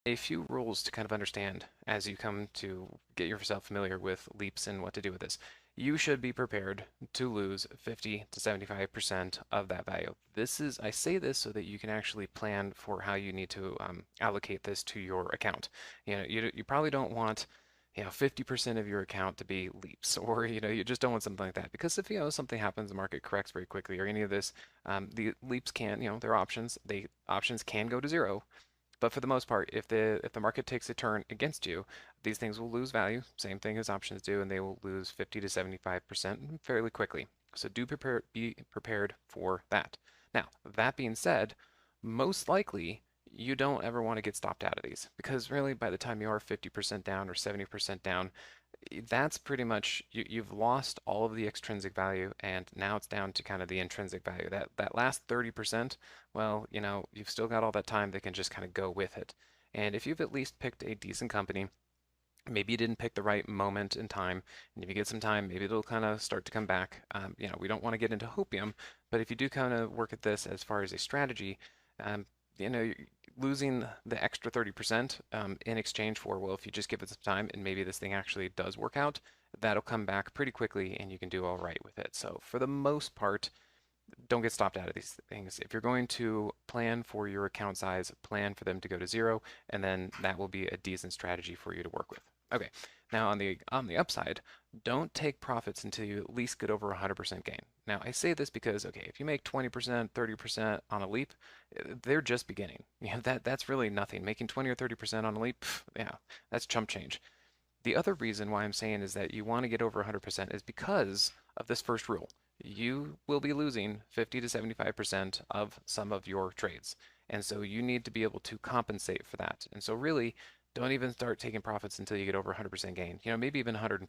A few rules to kind of understand as you come to get yourself familiar with leaps and what to do with this. You should be prepared to lose 50 to 75% of that value. I say this so that you can actually plan for how you need to allocate this to your account. You probably don't want 50% of your account to be leaps, or you just don't want something like that, because if something happens, the market corrects very quickly, or any of this, the leaps can, their options, options can go to zero. But for the most part, if the market takes a turn against you, these things will lose value, same thing as options do, and they will lose 50 to 75% fairly quickly. So be prepared for that. Now, that being said, most likely you don't ever want to get stopped out of these, because really by the time you are 50% down or 70% down, that's pretty much you've lost all of the extrinsic value, and now it's down to kind of the intrinsic value. That last 30%, well, you've still got all that time that can just kind of go with it. And if you've at least picked a decent company, maybe you didn't pick the right moment in time, and if you get some time, maybe it'll kind of start to come back. We don't want to get into hopium, but if you do kind of work at this as far as a strategy, um, losing the extra 30% in exchange for, well, if you just give it some time and maybe this thing actually does work out, that'll come back pretty quickly and you can do all right with it. So for the most part, don't get stopped out of these things. If you're going to plan for your account size, plan for them to go to zero, and then that will be a decent strategy for you to work with. Okay, now on the upside, don't take profits until you at least get over 100% gain. Now I say this because okay, if you make 20%, 30% on a leap, they're just beginning. That's really nothing. Making 20 or 30% on a leap, yeah, that's chump change. The other reason why I'm saying is that you want to get over 100% is because of this first rule. You will be losing 50 to 75% of some of your trades. And so you need to be able to compensate for that. And so really, don't even start taking profits until you get over 100% gain. Maybe even 150%,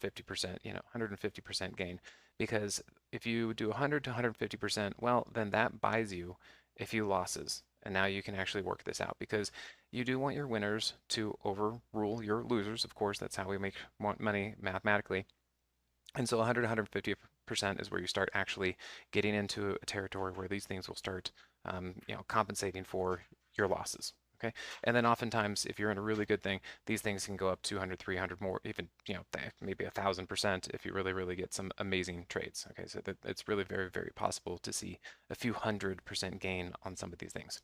150% gain. Because if you do 100 to 150%, well, then that buys you a few losses. And now you can actually work this out because you do want your winners to overrule your losers. Of course, that's how we make money mathematically. And so 100 to 150% is where you start actually getting into a territory where these things will start, compensating for your losses. Okay. And then oftentimes, if you're in a really good thing, these things can go up 200, 300 more, even, maybe 1,000% if you really, really get some amazing trades. Okay. So it's really very, very possible to see a few 100% gain on some of these things.